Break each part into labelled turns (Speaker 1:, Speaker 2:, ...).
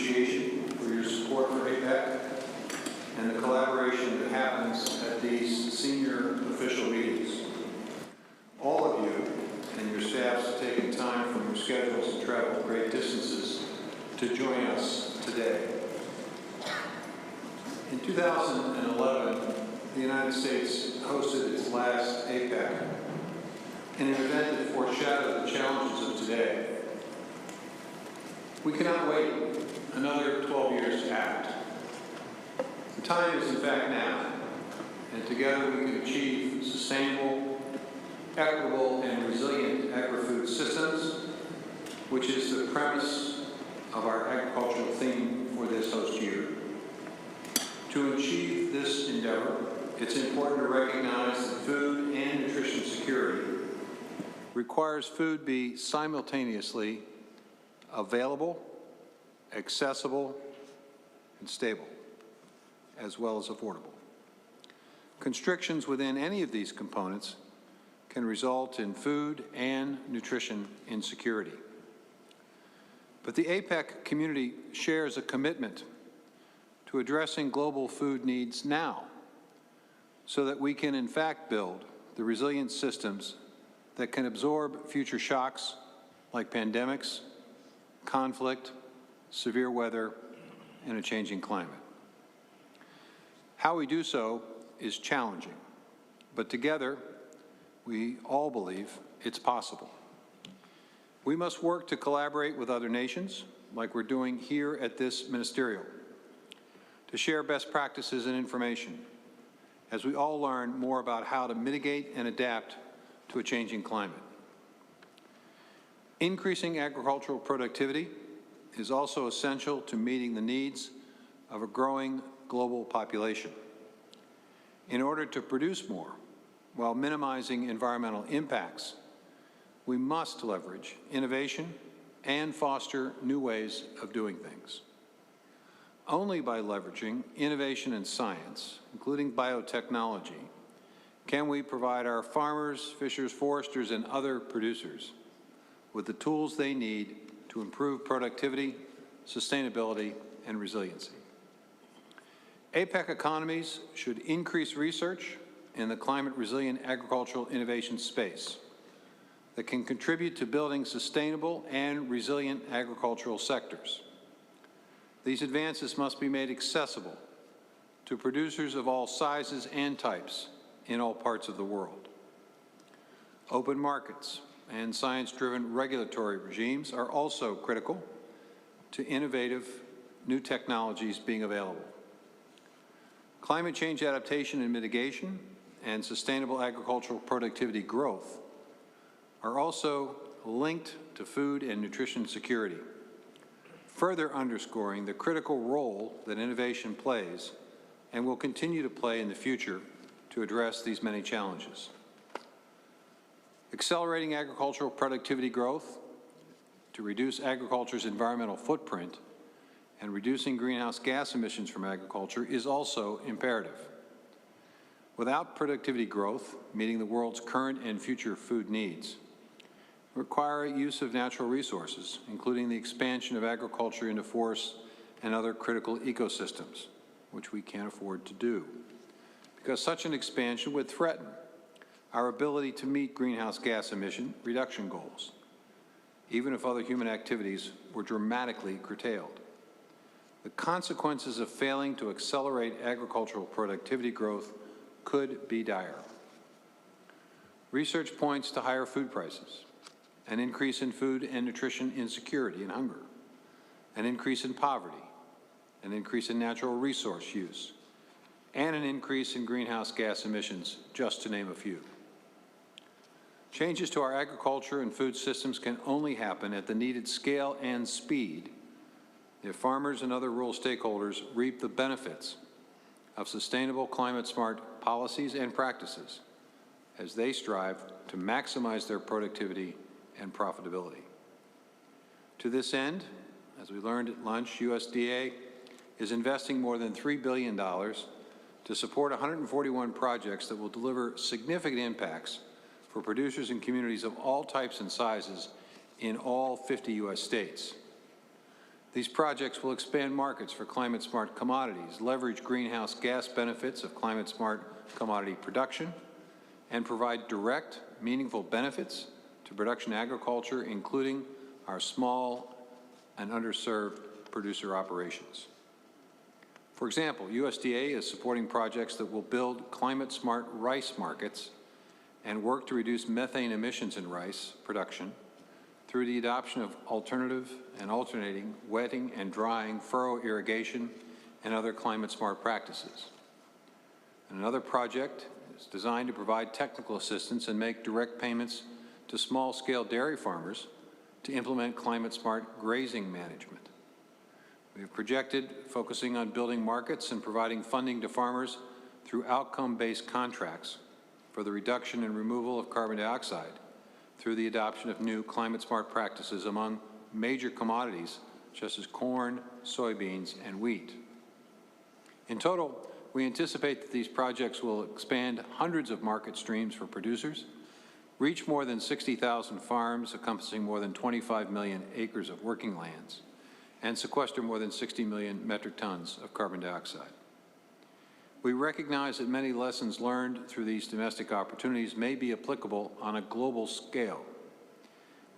Speaker 1: appreciation for your support for APEC and the collaboration that happens at these senior official meetings. All of you and your staffs have taken time from your schedules to travel great distances to join us today. In 2011, the United States hosted its last APEC, an event that foreshadowed the challenges of today. We cannot wait another 12 years to act. The time is in fact now, and together we can achieve sustainable, equitable, and resilient agri-food systems, which is the premise of our agricultural theme for this host year. To achieve this endeavor, it's important to recognize that food and nutrition security requires food be simultaneously available, accessible, and stable, as well as affordable. Constrictions within any of these components can result in food and nutrition insecurity. But the APEC community shares a commitment to addressing global food needs now so that we can in fact build the resilient systems that can absorb future shocks like pandemics, conflict, severe weather, and a changing climate. How we do so is challenging, but together we all believe it's possible. We must work to collaborate with other nations, like we're doing here at this ministerial, to share best practices and information as we all learn more about how to mitigate and adapt to a changing climate. Increasing agricultural productivity is also essential to meeting the needs of a growing global population. In order to produce more while minimizing environmental impacts, we must leverage innovation and foster new ways of doing things. Only by leveraging innovation in science, including biotechnology, can we provide our farmers, fishers, foresters, and other producers with the tools they need to improve productivity, sustainability, and resiliency. APEC economies should increase research in the climate-resilient agricultural innovation space that can contribute to building sustainable and resilient agricultural sectors. These advances must be made accessible to producers of all sizes and types in all parts of the world. Open markets and science-driven regulatory regimes are also critical to innovative new technologies being available. Climate change adaptation and mitigation and sustainable agricultural productivity growth are also linked to food and nutrition security, further underscoring the critical role that innovation plays and will continue to play in the future to address these many challenges. Accelerating agricultural productivity growth to reduce agriculture's environmental footprint and reducing greenhouse gas emissions from agriculture is also imperative. Without productivity growth, meeting the world's current and future food needs require use of natural resources, including the expansion of agriculture into forests and other critical ecosystems, which we can't afford to do, because such an expansion would threaten our ability to meet greenhouse gas emission reduction goals, even if other human activities were dramatically curtailed. The consequences of failing to accelerate agricultural productivity growth could be dire. Research points to higher food prices, an increase in food and nutrition insecurity and hunger, an increase in poverty, an increase in natural resource use, and an increase in greenhouse gas emissions, just to name a few. Changes to our agriculture and food systems can only happen at the needed scale and speed if farmers and other rural stakeholders reap the benefits of sustainable climate-smart policies and practices as they strive to maximize their productivity and profitability. To this end, as we learned at lunch, USDA is investing more than $3 billion to support 141 projects that will deliver significant impacts for producers and communities of all types and sizes in all 50 U.S. states. These projects will expand markets for climate-smart commodities, leverage greenhouse gas benefits of climate-smart commodity production, and provide direct, meaningful benefits to production agriculture, including our small and underserved producer operations. For example, USDA is supporting projects that will build climate-smart rice markets and work to reduce methane emissions in rice production through the adoption of alternative and alternating wetting and drying, furrow irrigation, and other climate-smart practices. And another project is designed to provide technical assistance and make direct payments to small-scale dairy farmers to implement climate-smart grazing management. We have projected focusing on building markets and providing funding to farmers through outcome-based contracts for the reduction and removal of carbon dioxide through the adoption of new climate-smart practices among major commodities such as corn, soybeans, and wheat. In total, we anticipate that these projects will expand hundreds of market streams for producers, reach more than 60,000 farms encompassing more than 25 million acres of working lands, and sequester more than 60 million metric tons of carbon dioxide. We recognize that many lessons learned through these domestic opportunities may be applicable on a global scale,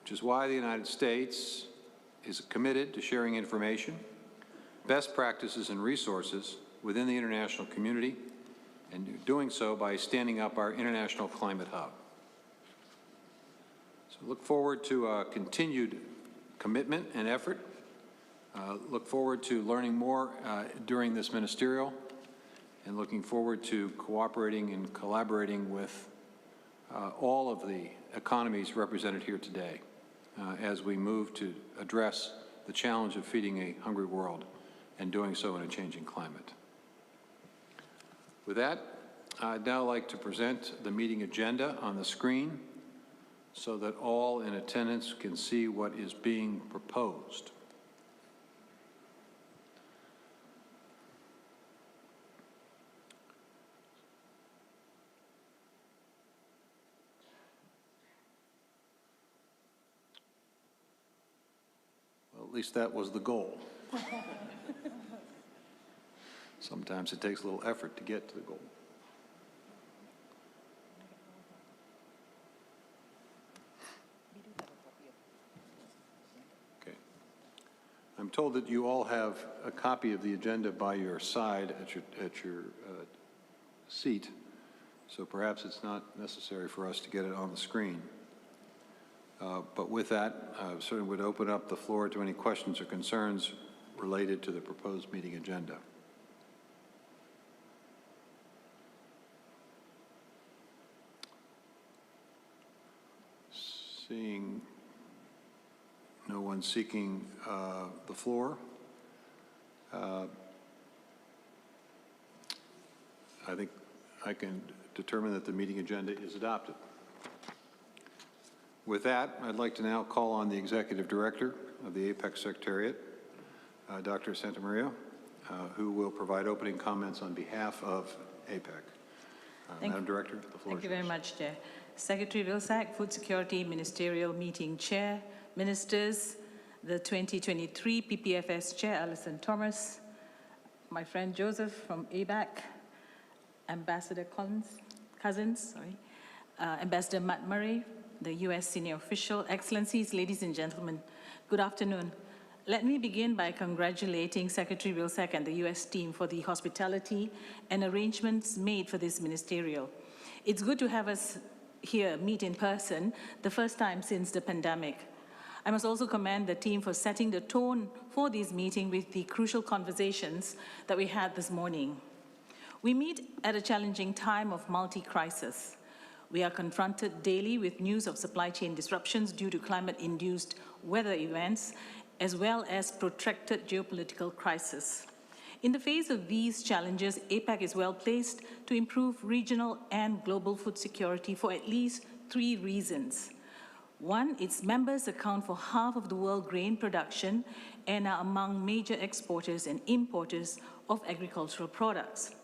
Speaker 1: which is why the United States is committed to sharing information, best practices, and resources within the international community, and doing so by standing up our International Climate Hub. So look forward to continued commitment and effort. Look forward to learning more during this ministerial, and looking forward to cooperating and collaborating with all of the economies represented here today as we move to address the challenge of feeding a hungry world and doing so in a changing climate. With that, I'd now like to present the meeting agenda on the screen so that all in attendance can see what is being proposed. At least that was the goal. Sometimes it takes a little effort to get to the goal. Okay. I'm told that you all have a copy of the agenda by your side at your seat, so perhaps it's not necessary for us to get it on the screen. But with that, I certainly would open up the floor to any questions or concerns related to the proposed meeting agenda. Seeing no one seeking the floor, I think I can determine that the meeting agenda is adopted. With that, I'd like to now call on the Executive Director of the APEC Secretariat, Dr. Santamaria, who will provide opening comments on behalf of APEC. Madam Director, the floor is yours.
Speaker 2: Thank you very much, Chair. Secretary Vilsack, Food Security Ministerial Meeting Chair, Ministers, the 2023 PPFS Chair, Alison Thomas, my friend Joseph from ABAC, Ambassador Cousins, Ambassador Matt Murray, the U.S. Senior Official, Excellencies, ladies and gentlemen, good afternoon. Let me begin by congratulating Secretary Vilsack and the U.S. team for the hospitality and arrangements made for this ministerial. It's good to have us here meet in person, the first time since the pandemic. I must also commend the team for setting the tone for this meeting with the crucial conversations that we had this morning. We meet at a challenging time of multi-crisis. We are confronted daily with news of supply chain disruptions due to climate-induced weather events, as well as protracted geopolitical crisis. In the face of these challenges, APEC is well placed to improve regional and global food security for at least 3 reasons. 1, its members account for half of the world grain production and are among major exporters and importers of agricultural products.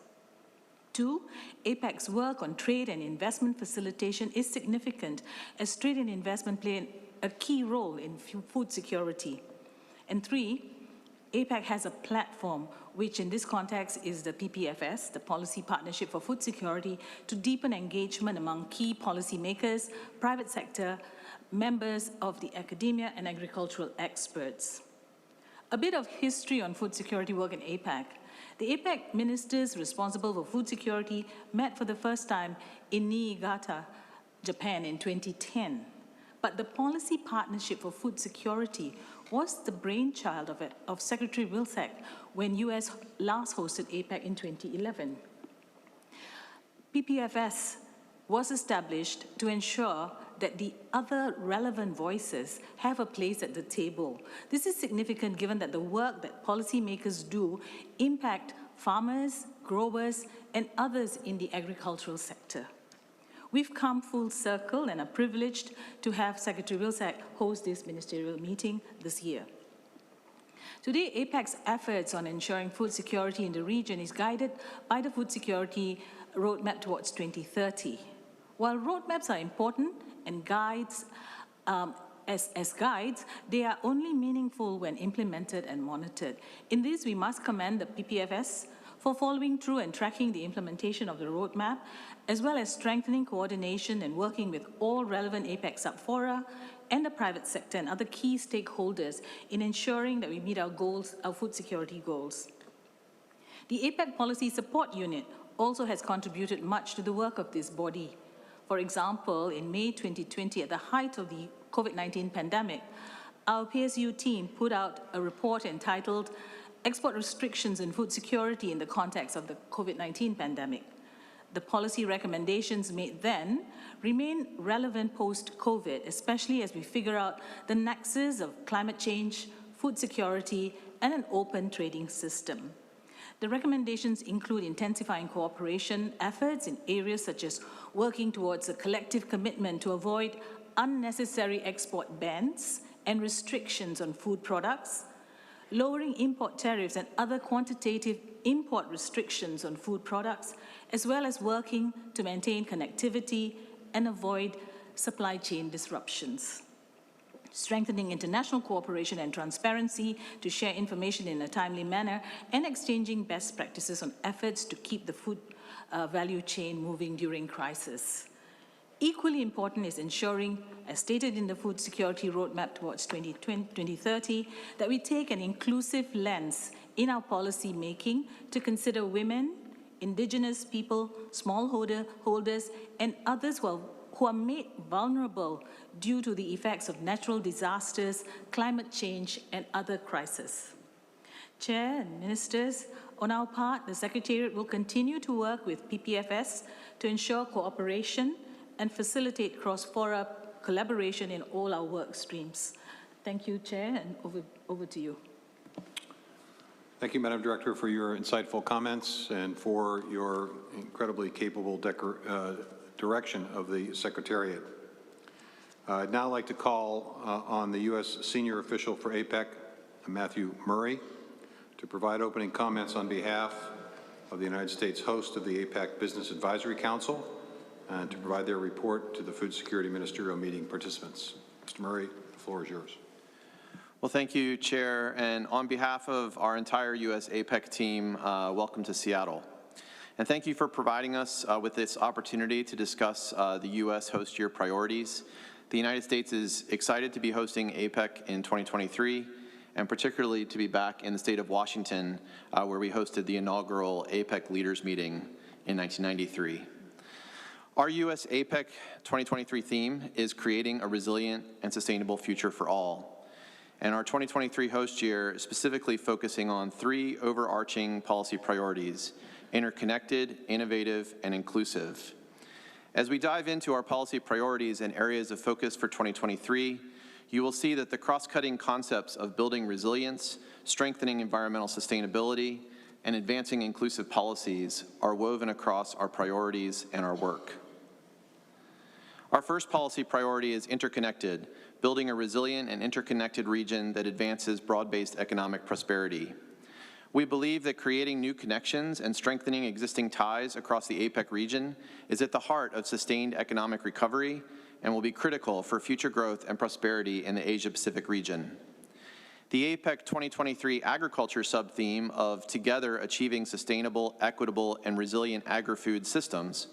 Speaker 2: 2, APEC's work on trade and investment facilitation is significant, as trade and investment play a key role in food security. And 3, APEC has a platform, which in this context is the PPFS, the Policy Partnership for Food Security, to deepen engagement among key policymakers, private sector, members of the academia, and agricultural experts. A bit of history on food security work in APEC. The APEC ministers responsible for food security met for the first time in Niigata, Japan in 2010. But the Policy Partnership for Food Security was the brainchild of Secretary Vilsack when US last hosted APEC in 2011. PPFS was established to ensure that the other relevant voices have a place at the table. This is significant given that the work that policymakers do impact farmers, growers, and others in the agricultural sector. We've come full circle and are privileged to have Secretary Vilsack host this ministerial meeting this year. Today, APEC's efforts on ensuring food security in the region is guided by the Food Security Roadmap towards 2030. While roadmaps are important and guides, as guides, they are only meaningful when implemented and monitored. In this, we must commend the PPFS for following through and tracking the implementation of the roadmap, as well as strengthening coordination and working with all relevant APEC sub-fora and the private sector and other key stakeholders in ensuring that we meet our goals, our food security goals. The APEC Policy Support Unit also has contributed much to the work of this body. For example, in May 2020, at the height of the COVID-19 pandemic, our PSU team put out a report entitled Export Restrictions in Food Security in the Context of the COVID-19 Pandemic. The policy recommendations made then remain relevant post-COVID, especially as we figure out the nexus of climate change, food security, and an open trading system. The recommendations include intensifying cooperation efforts in areas such as working towards a collective commitment to avoid unnecessary export bans and restrictions on food products, lowering import tariffs and other quantitative import restrictions on food products, as well as working to maintain connectivity and avoid supply chain disruptions. Strengthening international cooperation and transparency to share information in a timely manner, and exchanging best practices on efforts to keep the food value chain moving during crisis. Equally important is ensuring, as stated in the Food Security Roadmap towards 2030, that we take an inclusive lens in our policy making to consider women, indigenous people, smallholders, and others who are made vulnerable due to the effects of natural disasters, climate change, and other crises. Chair and Ministers, on our part, the Secretariat will continue to work with PPFS to ensure cooperation and facilitate cross-fora collaboration in all our work streams. Thank you, Chair, and over to you.
Speaker 1: Thank you, Madam Director, for your insightful comments and for your incredibly capable direction of the Secretariat. I'd now like to call on the U.S. Senior Official for APEC, Matthew Murray, to provide opening comments on behalf of the United States host of the APEC Business Advisory Council, and to provide their report to the Food Security Ministerial Meeting participants. Mr. Murray, the floor is yours.
Speaker 3: Well, thank you, Chair. And on behalf of our entire U.S. APEC team, welcome to Seattle. And thank you for providing us with this opportunity to discuss the U.S. host year priorities. The United States is excited to be hosting APEC in 2023, and particularly to be back in the state of Washington, where we hosted the inaugural APEC Leaders Meeting in 1993. Our U.S. APEC 2023 theme is creating a resilient and sustainable future for all. And our 2023 host year is specifically focusing on three overarching policy priorities: interconnected, innovative, and inclusive. As we dive into our policy priorities and areas of focus for 2023, you will see that the cross-cutting concepts of building resilience, strengthening environmental sustainability, and advancing inclusive policies are woven across our priorities and our work. Our first policy priority is interconnected, building a resilient and interconnected region that advances broad-based economic prosperity. We believe that creating new connections and strengthening existing ties across the APEC region is at the heart of sustained economic recovery and will be critical for future growth and prosperity in the Asia-Pacific region. The APEC 2023 agriculture sub-theme of Together Achieving Sustainable, Equitable, and Resilient Agri-Food Systems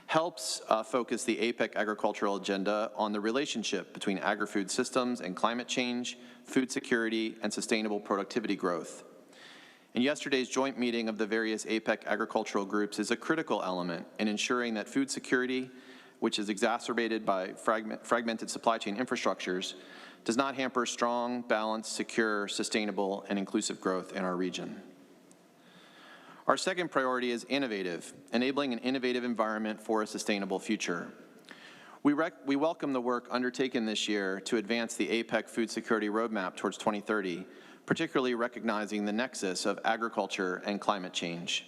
Speaker 3: helps focus the APEC agricultural agenda on the relationship between agri-food systems and climate change, food security, and sustainable productivity growth. And yesterday's joint meeting of the various APEC agricultural groups is a critical element in ensuring that food security, which is exacerbated by fragmented supply chain infrastructures, does not hamper strong, balanced, secure, sustainable, and inclusive growth in our region. Our second priority is innovative, enabling an innovative environment for a sustainable future. We welcome the work undertaken this year to advance the APEC food security roadmap towards 2030, particularly recognizing the nexus of agriculture and climate change.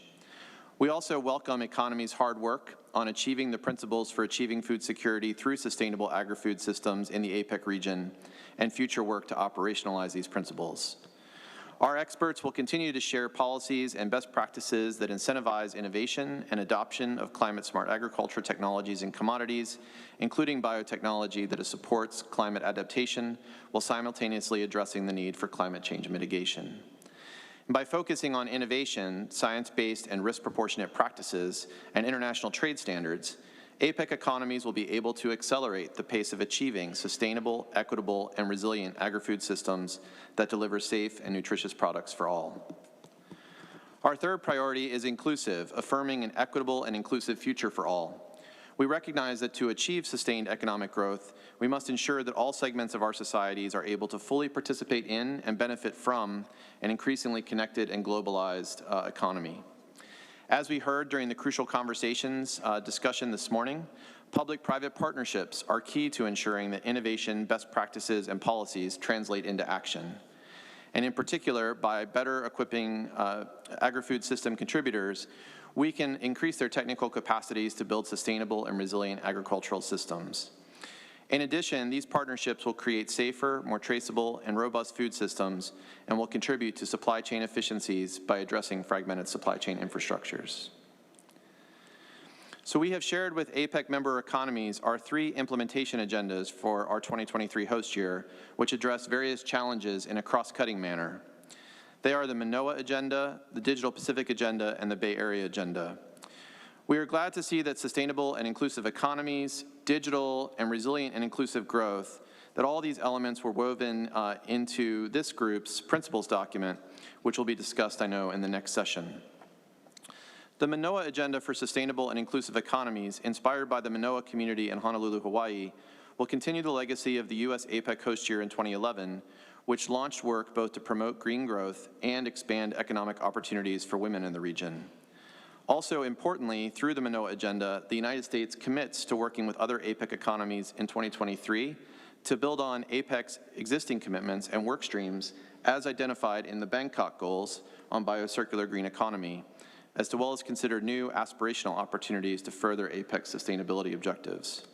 Speaker 3: We also welcome economy's hard work on achieving the principles for achieving food security through sustainable agri-food systems in the APEC region and future work to operationalize these principles. Our experts will continue to share policies and best practices that incentivize innovation and adoption of climate-smart agriculture technologies and commodities, including biotechnology that supports climate adaptation while simultaneously addressing the need for climate change mitigation. By focusing on innovation, science-based and risk-proportionate practices, and international trade standards, APEC economies will be able to accelerate the pace of achieving sustainable, equitable, and resilient agri-food systems that deliver safe and nutritious products for all. Our third priority is inclusive, affirming an equitable and inclusive future for all. We recognize that to achieve sustained economic growth, we must ensure that all segments of our societies are able to fully participate in and benefit from an increasingly connected and globalized economy. As we heard during the crucial conversations discussion this morning, public-private partnerships are key to ensuring that innovation, best practices, and policies translate into action. And in particular, by better equipping agri-food system contributors, we can increase their technical capacities to build sustainable and resilient agricultural systems. In addition, these partnerships will create safer, more traceable, and robust food systems and will contribute to supply chain efficiencies by addressing fragmented supply chain infrastructures. So we have shared with APEC member economies our 3 implementation agendas for our 2023 host year, which address various challenges in a cross-cutting manner. They are the Manoa Agenda, the Digital Pacific Agenda, and the Bay Area Agenda. We are glad to see that sustainable and inclusive economies, digital and resilient and inclusive growth, that all these elements were woven into this group's principles document, which will be discussed, I know, in the next session. The Manoa Agenda for Sustainable and Inclusive Economies, inspired by the Manoa community in Honolulu, Hawaii, will continue the legacy of the U.S. APEC host year in 2011, which launched work both to promote green growth and expand economic opportunities for women in the region. Also importantly, through the Manoa Agenda, the United States commits to working with other APEC economies in 2023 to build on APEC's existing commitments and work streams as identified in the Bangkok Goals on biocircular green economy, as well as consider new aspirational opportunities to further APEC's sustainability objectives.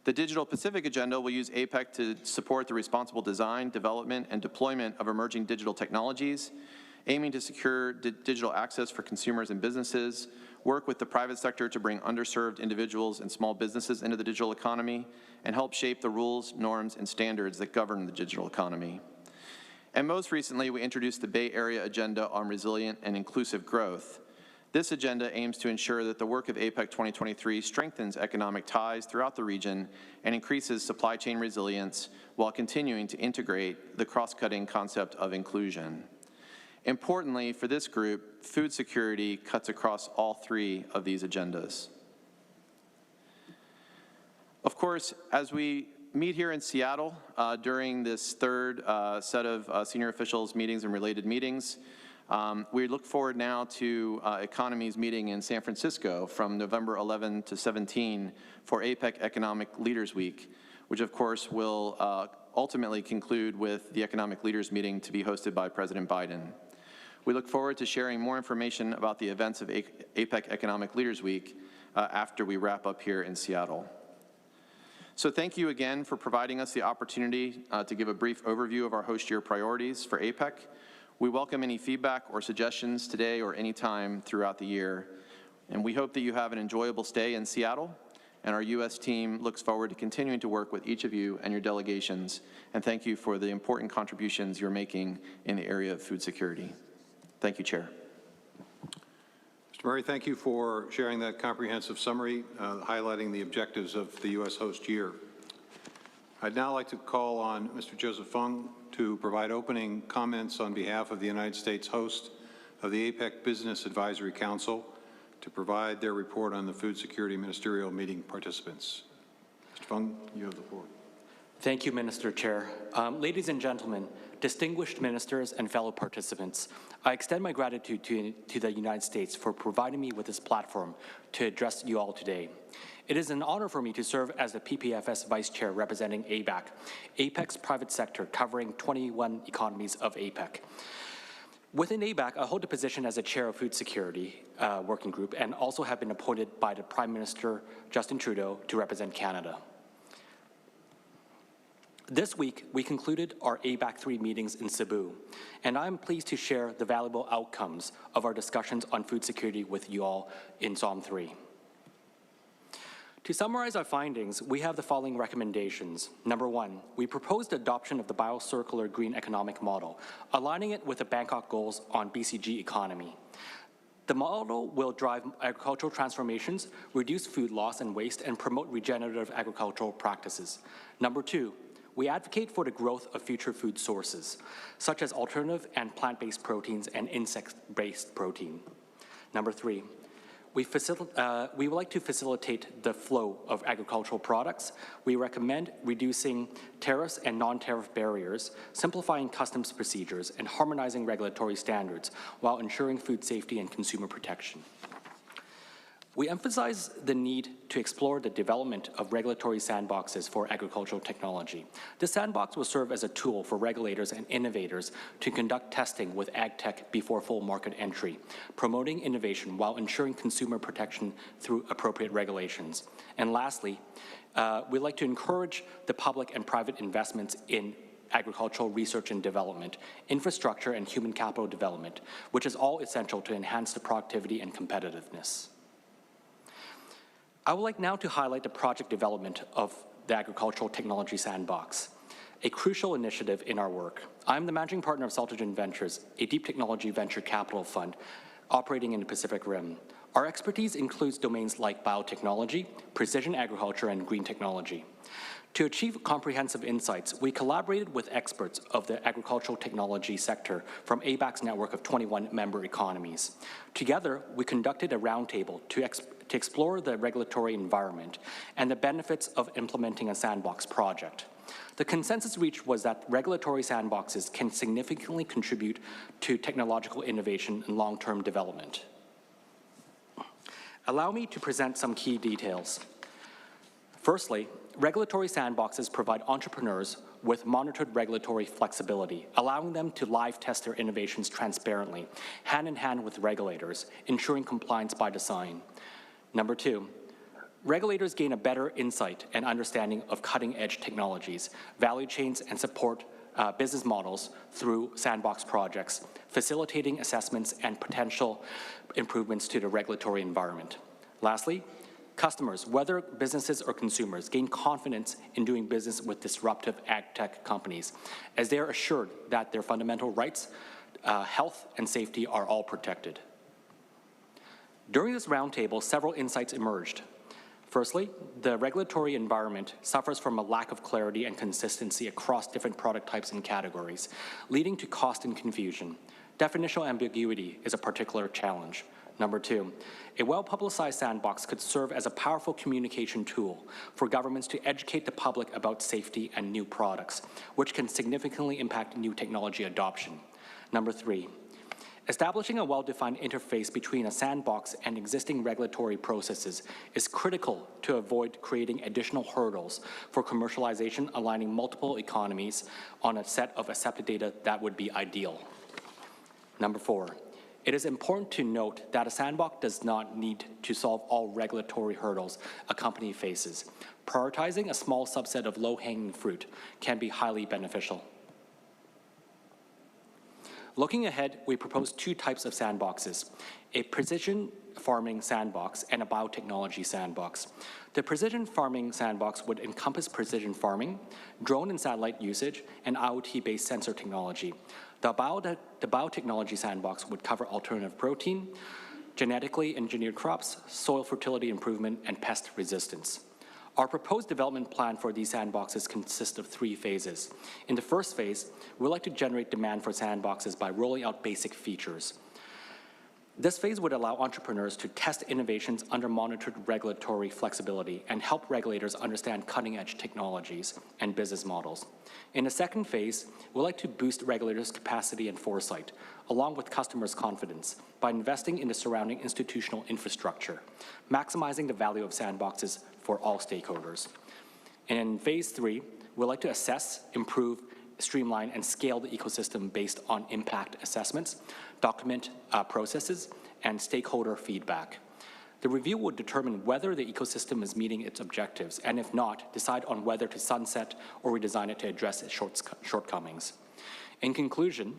Speaker 3: The Digital Pacific Agenda will use APEC to support the responsible design, development, and deployment of emerging digital technologies, aiming to secure digital access for consumers and businesses, work with the private sector to bring underserved individuals and small businesses into the digital economy, and help shape the rules, norms, and standards that govern the digital economy. And most recently, we introduced the Bay Area Agenda on Resilient and Inclusive Growth. This agenda aims to ensure that the work of APEC 2023 strengthens economic ties throughout the region and increases supply chain resilience while continuing to integrate the cross-cutting concept of inclusion. Importantly, for this group, food security cuts across all 3 of these agendas. Of course, as we meet here in Seattle during this third set of senior officials meetings and related meetings, we look forward now to economies meeting in San Francisco from November 11 to 17 for APEC Economic Leaders Week, which of course will ultimately conclude with the Economic Leaders Meeting to be hosted by President Biden. We look forward to sharing more information about the events of APEC Economic Leaders Week after we wrap up here in Seattle. So thank you again for providing us the opportunity to give a brief overview of our host year priorities for APEC. We welcome any feedback or suggestions today or any time throughout the year, and we hope that you have an enjoyable stay in Seattle and our U.S. team looks forward to continuing to work with each of you and your delegations, and thank you for the important contributions you're making in the area of food security. Thank you, Chair.
Speaker 1: Mr. Murray, thank you for sharing that comprehensive summary, highlighting the objectives of the U.S. host year. I'd now like to call on Mr. Joseph Fung to provide opening comments on behalf of the United States host of the APEC Business Advisory Council to provide their report on the food security ministerial meeting participants. Mr. Fung, you have the floor.
Speaker 4: Thank you, Minister Chair. Ladies and gentlemen, distinguished ministers and fellow participants, I extend my gratitude to the United States for providing me with this platform to address you all today. It is an honor for me to serve as the PPFS Vice Chair representing ABAC, APEC's private sector covering 21 economies of APEC. Within ABAC, I hold a position as a chair of Food Security Working Group and also have been appointed by the Prime Minister Justin Trudeau to represent Canada. This week, we concluded our ABAC3 meetings in Cebu, and I'm pleased to share the valuable outcomes of our discussions on food security with you all in SOM3. To summarize our findings, we have the following recommendations. Number one, we proposed the adoption of the biocircular green economic model, aligning it with the Bangkok goals on BCG economy. The model will drive agricultural transformations, reduce food loss and waste, and promote regenerative agricultural practices. Number two, we advocate for the growth of future food sources, such as alternative and plant-based proteins and insect-based protein. Number three, we would like to facilitate the flow of agricultural products. We recommend reducing tariffs and non-tariff barriers, simplifying customs procedures, and harmonizing regulatory standards while ensuring food safety and consumer protection. We emphasize the need to explore the development of regulatory sandboxes for agricultural technology. This sandbox will serve as a tool for regulators and innovators to conduct testing with ag tech before full market entry, promoting innovation while ensuring consumer protection through appropriate regulations. And lastly, we'd like to encourage the public and private investments in agricultural research and development, infrastructure, and human capital development, which is all essential to enhance the productivity and competitiveness. I would like now to highlight the project development of the Agricultural Technology Sandbox, a crucial initiative in our work. I'm the managing partner of Saltogen Ventures, a deep technology venture capital fund operating in the Pacific Rim. Our expertise includes domains like biotechnology, precision agriculture, and green technology. To achieve comprehensive insights, we collaborated with experts of the agricultural technology sector from ABAC's network of 21 member economies. Together, we conducted a roundtable to explore the regulatory environment and the benefits of implementing a sandbox project. The consensus reached was that regulatory sandboxes can significantly contribute to technological innovation and long-term development. Allow me to present some key details. Firstly, regulatory sandboxes provide entrepreneurs with monitored regulatory flexibility, allowing them to live test their innovations transparently, hand in hand with regulators, ensuring compliance by design. Number two, regulators gain a better insight and understanding of cutting-edge technologies, value chains, and support business models through sandbox projects, facilitating assessments and potential improvements to the regulatory environment. Lastly, customers, whether businesses or consumers, gain confidence in doing business with disruptive ag tech companies, as they are assured that their fundamental rights, health, and safety are all protected. During this roundtable, several insights emerged. Firstly, the regulatory environment suffers from a lack of clarity and consistency across different product types and categories, leading to cost and confusion. Definitional ambiguity is a particular challenge. Number two, a well-publicized sandbox could serve as a powerful communication tool for governments to educate the public about safety and new products, which can significantly impact new technology adoption. Number three, establishing a well-defined interface between a sandbox and existing regulatory processes is critical to avoid creating additional hurdles for commercialization, aligning multiple economies on a set of accepted data that would be ideal. Number four, it is important to note that a sandbox does not need to solve all regulatory hurdles a company faces. Prioritizing a small subset of low-hanging fruit can be highly beneficial. Looking ahead, we propose two types of sandboxes, a precision farming sandbox and a biotechnology sandbox. The precision farming sandbox would encompass precision farming, drone and satellite usage, and IoT-based sensor technology. The biotechnology sandbox would cover alternative protein, genetically engineered crops, soil fertility improvement, and pest resistance. Our proposed development plan for these sandboxes consists of 3 phases. In the first phase, we'd like to generate demand for sandboxes by rolling out basic features. This phase would allow entrepreneurs to test innovations under monitored regulatory flexibility and help regulators understand cutting-edge technologies and business models. In the second phase, we'd like to boost regulators' capacity and foresight, along with customers' confidence, by investing in the surrounding institutional infrastructure, maximizing the value of sandboxes for all stakeholders. And in phase 3, we'd like to assess, improve, streamline, and scale the ecosystem based on impact assessments, document processes, and stakeholder feedback. The review would determine whether the ecosystem is meeting its objectives, and if not, decide on whether to sunset or redesign it to address its shortcomings. In conclusion,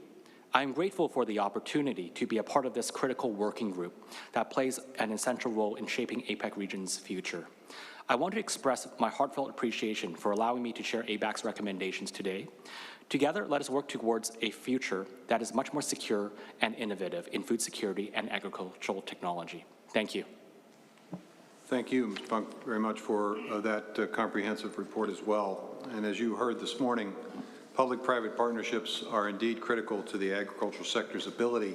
Speaker 4: I am grateful for the opportunity to be a part of this critical working group that plays an essential role in shaping APEC region's future. I want to express my heartfelt appreciation for allowing me to share ABAC's recommendations today. Together, let us work towards a future that is much more secure and innovative in food security and agricultural technology. Thank you.
Speaker 1: Thank you, Mr. Fung, very much for that comprehensive report as well. And as you heard this morning, public-private partnerships are indeed critical to the agricultural sector's ability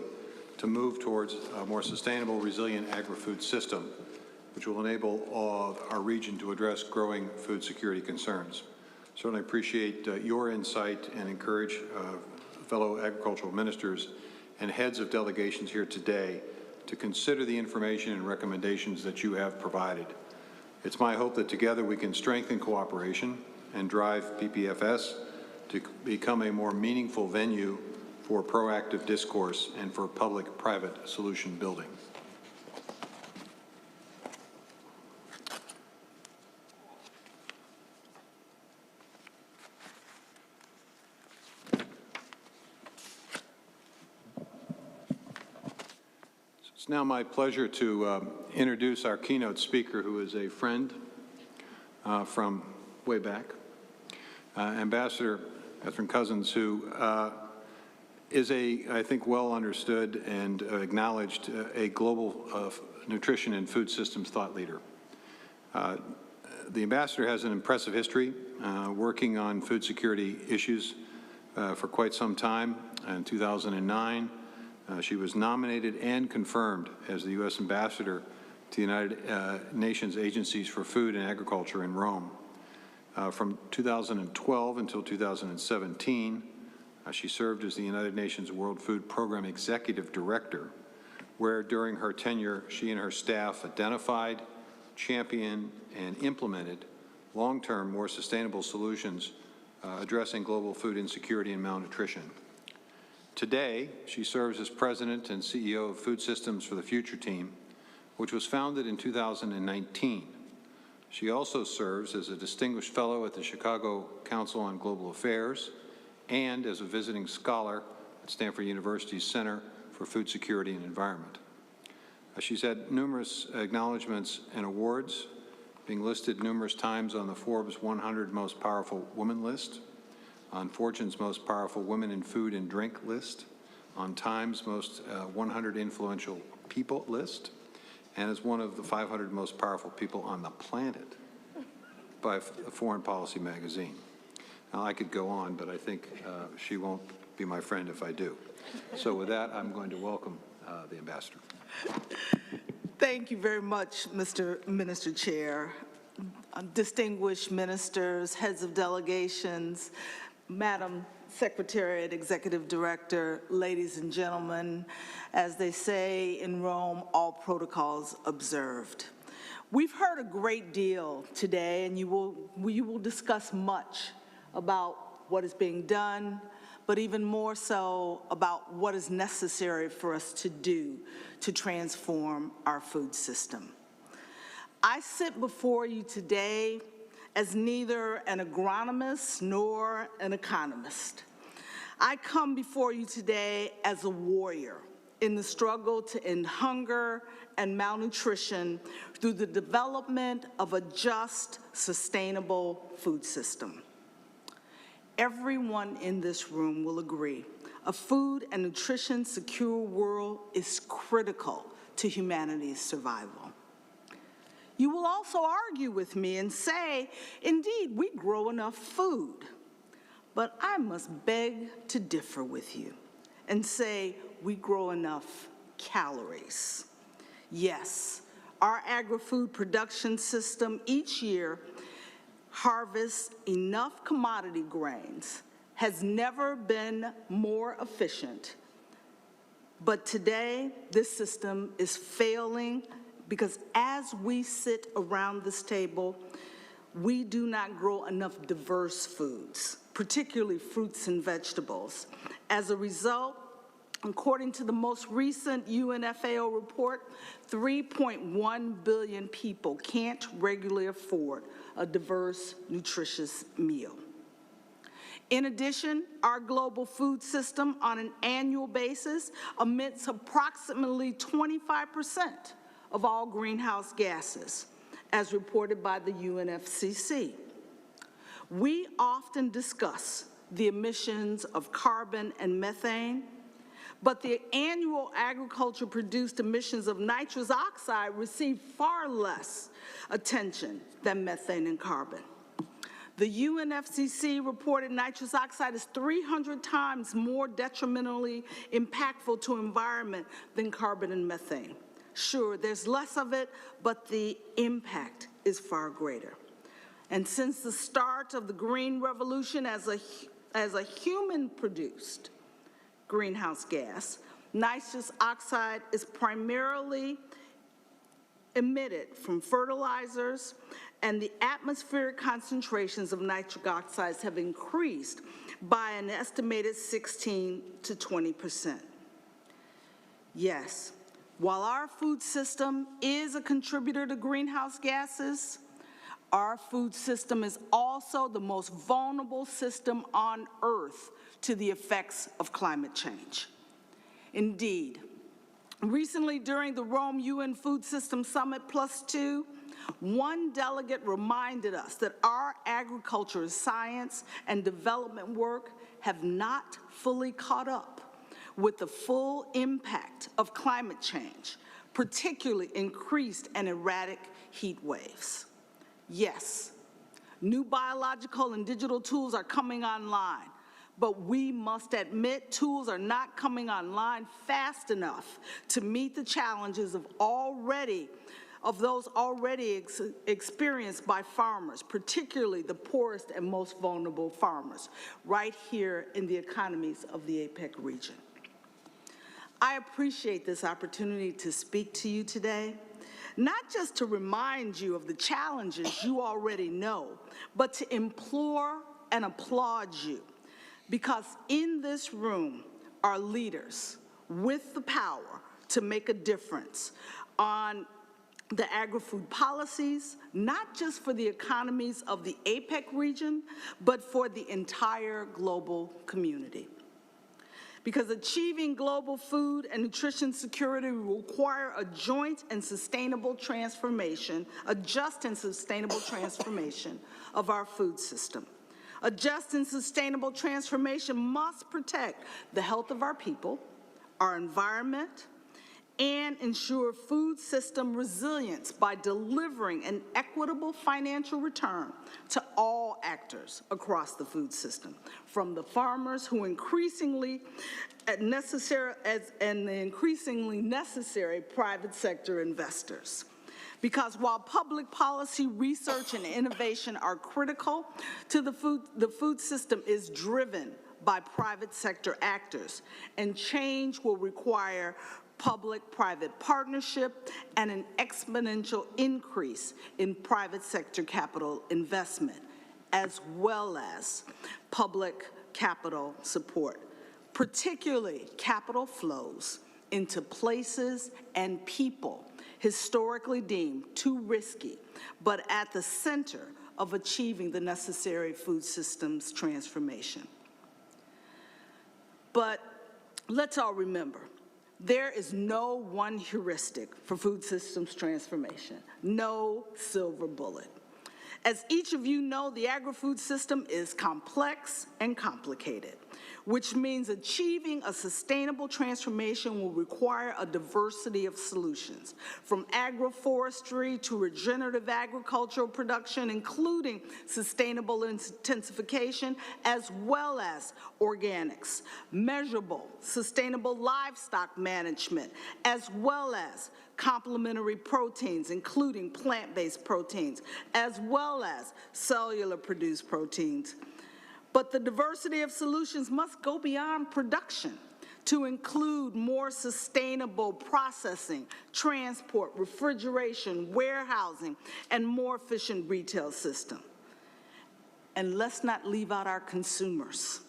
Speaker 1: to move towards a more sustainable, resilient agri-food system, which will enable our region to address growing food security concerns. Certainly appreciate your insight and encourage fellow agricultural ministers and heads of delegations here today to consider the information and recommendations that you have provided. It's my hope that together we can strengthen cooperation and drive PPFS to become a more meaningful venue for proactive discourse and for public-private solution building. It's now my pleasure to introduce our keynote speaker, who is a friend from way back, Ambassador Ertharin Cousins, who is I think, well understood and acknowledged a global nutrition and food systems thought leader. The ambassador has an impressive history working on food security issues for quite some time. In 2009, she was nominated and confirmed as the U.S. ambassador to the United Nations Agencies for Food and Agriculture in Rome. From 2012 until 2017, she served as the United Nations World Food Program Executive Director, where during her tenure, she and her staff identified, championed, and implemented long-term, more sustainable solutions addressing global food insecurity and malnutrition. Today, she serves as President and CEO of Food Systems for the Future team, which was founded in 2019. She also serves as a distinguished fellow at the Chicago Council on Global Affairs and as a visiting scholar at Stanford University's Center for Food Security and Environment. She's had numerous acknowledgments and awards, being listed numerous times on the Forbes 100 Most Powerful Women list, on Fortune's Most Powerful Women in Food and Drink list, on Time's Most 100 Influential People list, and as one of the 500 most powerful people on the planet by Foreign Policy magazine. Now, I could go on, but I think she won't be my friend if I do. So with that, I'm going to welcome the ambassador.
Speaker 5: Thank you very much, Mr. Minister Chair. Distinguished ministers, heads of delegations, Madam Secretariat, Executive Director, ladies and gentlemen, as they say in Rome, all protocols observed. We've heard a great deal today, and you will discuss much about what is being done, but even more so about what is necessary for us to do to transform our food system. I sit before you today as neither an agronomist nor an economist. I come before you today as a warrior, in the struggle to end hunger and malnutrition through the development of a just, sustainable food system. Everyone in this room will agree a food and nutrition secure world is critical to humanity's survival. You will also argue with me and say, indeed, we grow enough food. But I must beg to differ with you and say we grow enough calories. Yes, our agri-food production system each year harvests enough commodity grains, has never been more efficient. But today, this system is failing because as we sit around this table, we do not grow enough diverse foods, particularly fruits and vegetables. As a result, according to the most recent UNFAO report, 3.1 billion people can't regularly afford a diverse, nutritious meal. In addition, our global food system on an annual basis emits approximately 25% of all greenhouse gases, as reported by the UNFCCC. We often discuss the emissions of carbon and methane, but the annual agriculture-produced emissions of nitrous oxide receive far less attention than methane and carbon. The UNFCCC reported nitrous oxide is 300 times more detrimentally impactful to environment than carbon and methane. Sure, there's less of it, but the impact is far greater. And since the start of the Green Revolution as a human-produced greenhouse gas, nitrous oxide is primarily emitted from fertilizers, and the atmospheric concentrations of nitric oxides have increased by an estimated 16 to 20%. Yes, while our food system is a contributor to greenhouse gases, our food system is also the most vulnerable system on Earth to the effects of climate change. Indeed, recently during the Rome UN Food System Summit +2, one delegate reminded us that our agriculture, science, and development work have not fully caught up with the full impact of climate change, particularly increased and erratic heat waves. Yes, new biological and digital tools are coming online, but we must admit tools are not coming online fast enough to meet the challenges of those already experienced by farmers, particularly the poorest and most vulnerable farmers, right here in the economies of the APEC region. I appreciate this opportunity to speak to you today, not just to remind you of the challenges you already know, but to implore and applaud you, because in this room are leaders with the power to make a difference on the agri-food policies, not just for the economies of the APEC region, but for the entire global community. Because achieving global food and nutrition security will require a joint and sustainable transformation, a just and sustainable transformation of our food system. A just and sustainable transformation must protect the health of our people, our environment, and ensure food system resilience by delivering an equitable financial return to all actors across the food system, from the farmers who increasingly necessary and the increasingly necessary private sector investors. Because while public policy, research, and innovation are critical to the food system is driven by private sector actors, and change will require public-private partnership and an exponential increase in private sector capital investment, as well as public capital support, particularly capital flows into places and people historically deemed too risky, but at the center of achieving the necessary food systems transformation. But let's all remember, There is no one heuristic for food systems transformation, no silver bullet. As each of you know, the agri-food system is complex and complicated, which means achieving a sustainable transformation will require a diversity of solutions, from agroforestry to regenerative agricultural production, including sustainable intensification, as well as organics, measurable, sustainable livestock management, as well as complementary proteins, including plant-based proteins, as well as cellular-produced proteins. But the diversity of solutions must go beyond production to include more sustainable processing, transport, refrigeration, warehousing, and more efficient retail system. And let's not leave out our consumers,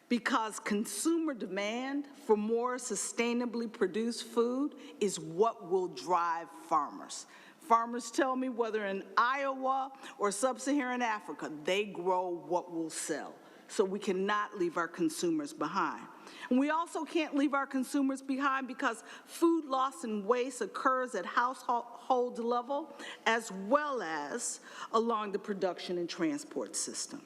Speaker 5: because consumer demand for more sustainably produced food is what will drive farmers. Farmers tell me whether in Iowa or sub-Saharan Africa, they grow what will sell. So we cannot leave our consumers behind. And we also can't leave our consumers behind because food loss and waste occurs at household level as well as along the production and transport system.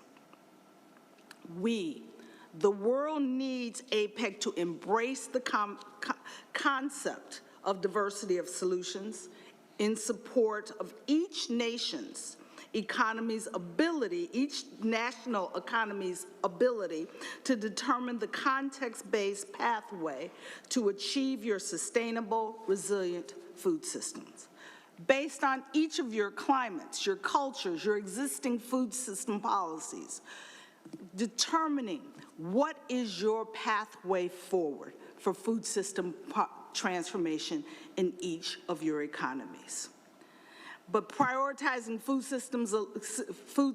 Speaker 5: The world needs APEC to embrace the concept of diversity of solutions in support of each nation's economy's ability, each national economy's ability to determine the context-based pathway to achieve your sustainable, resilient food systems. Based on each of your climates, your cultures, your existing food system policies, determining what is your pathway forward for food system transformation in each of your economies. But prioritizing food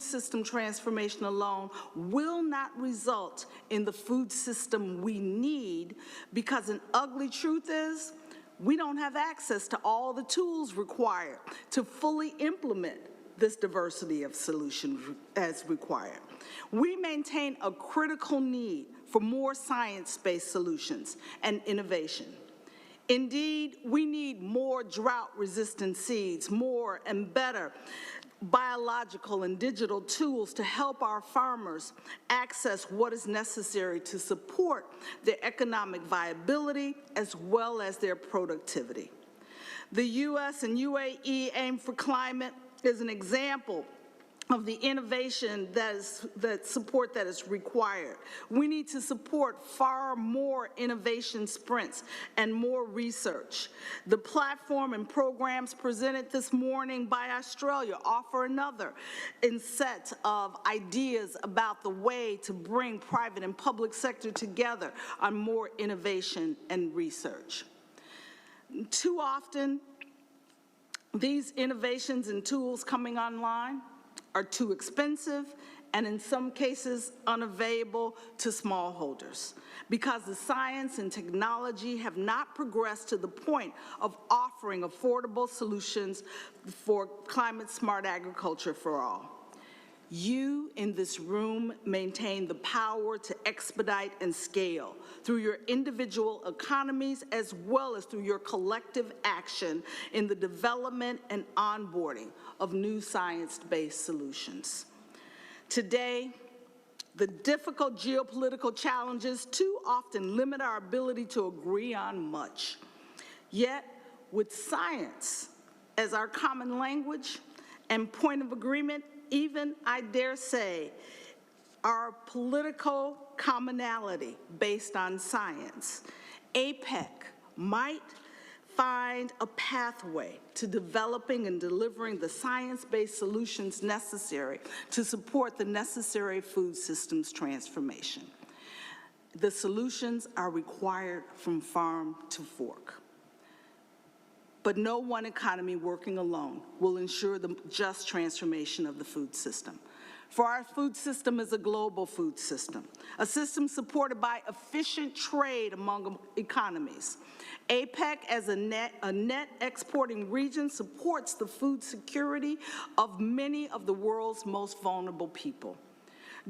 Speaker 5: system transformation alone will not result in the food system we need, because an ugly truth is we don't have access to all the tools required to fully implement this diversity of solutions as required. We maintain a critical need for more science-based solutions and innovation. Indeed, we need more drought-resistant seeds, more and better biological and digital tools to help our farmers access what is necessary to support their economic viability as well as their productivity. The U.S. and UAE Aim for Climate is an example of the innovation that support that is required. We need to support far more innovation sprints and more research. The platform and programs presented this morning by Australia offer another set of ideas about the way to bring private and public sector together on more innovation and research. Too often, these innovations and tools coming online are too expensive and in some cases unavailable to smallholders because the science and technology have not progressed to the point of offering affordable solutions for climate-smart agriculture for all. You in this room maintain the power to expedite and scale through your individual economies as well as through your collective action in the development and onboarding of new science-based solutions. Today, the difficult geopolitical challenges too often limit our ability to agree on much. Yet, with science as our common language and point of agreement, even, I dare say, our political commonality based on science, APEC might find a pathway to developing and delivering the science-based solutions necessary to support the necessary food systems transformation. The solutions are required from farm to fork. But no one economy working alone will ensure the just transformation of the food system. For our food system is a global food system, a system supported by efficient trade among economies. APEC, as a net exporting region, supports the food security of many of the world's most vulnerable people.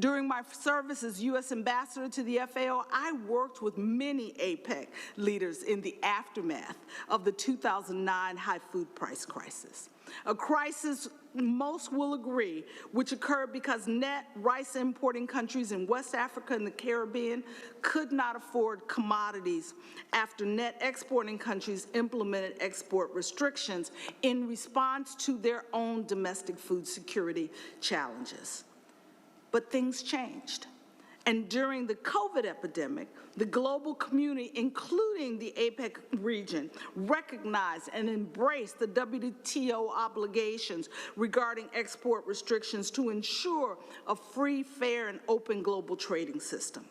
Speaker 5: During my service as U.S. Ambassador to the FAO, I worked with many APEC leaders in the aftermath of the 2009 high food price crisis, a crisis most will agree, which occurred because net rice importing countries in West Africa and the Caribbean could not afford commodities after net exporting countries implemented export restrictions in response to their own domestic food security challenges. But things changed. And during the COVID epidemic, the global community, including the APEC region, recognized and embraced the WTO obligations regarding export restrictions to ensure a free, fair, and open global trading system.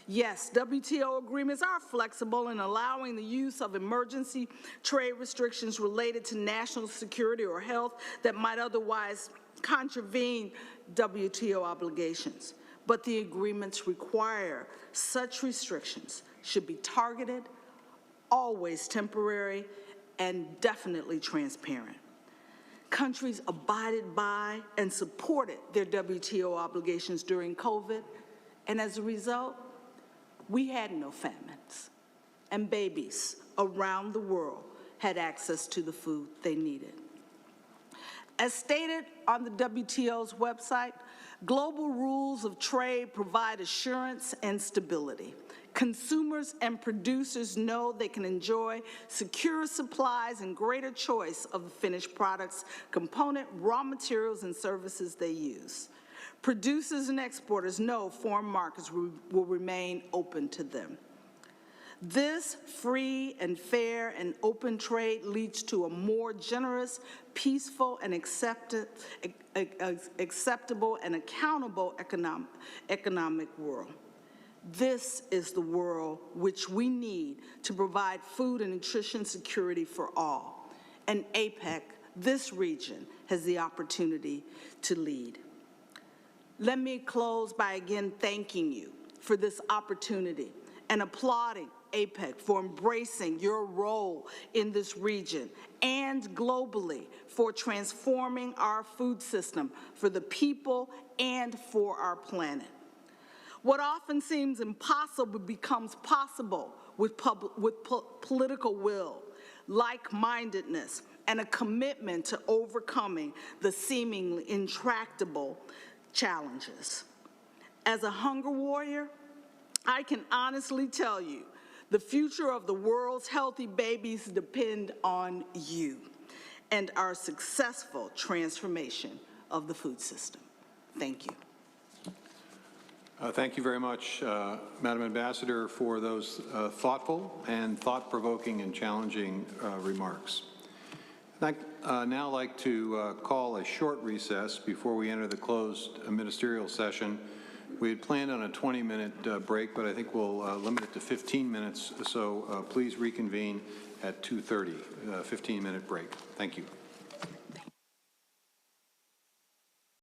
Speaker 5: Yes, WTO agreements are flexible in allowing the use of emergency trade restrictions related to national security or health that might otherwise contravene WTO obligations. But the agreements require such restrictions should be targeted, always temporary, and definitely transparent. Countries abided by and supported their WTO obligations during COVID, and as a result, we had no famines, and babies around the world had access to the food they needed. As stated on the WTO's website, global rules of trade provide assurance and stability. Consumers and producers know they can enjoy secure supplies and greater choice of the finished products, component, raw materials, and services they use. Producers and exporters know foreign markets will remain open to them. This free and fair and open trade leads to a more generous, peaceful, and acceptable and accountable economic world. This is the world which we need to provide food and nutrition security for all. And APEC, this region, has the opportunity to lead. Let me close by again thanking you for this opportunity and applauding APEC for embracing your role in this region and globally for transforming our food system for the people and for our planet. What often seems impossible becomes possible with political will, like-mindedness, and a commitment to overcoming the seemingly intractable challenges. As a hunger warrior, I can honestly tell you the future of the world's healthy babies depend on you and our successful transformation of the food system. Thank you.
Speaker 1: Thank you very much, Madam Ambassador, for those thoughtful and thought-provoking and challenging remarks. I'd now like to call a short recess before we enter the closed ministerial session. We had planned on a 20-minute break, but I think we'll limit it to 15 minutes, so please reconvene at 2:30, 15-minute break. Thank you.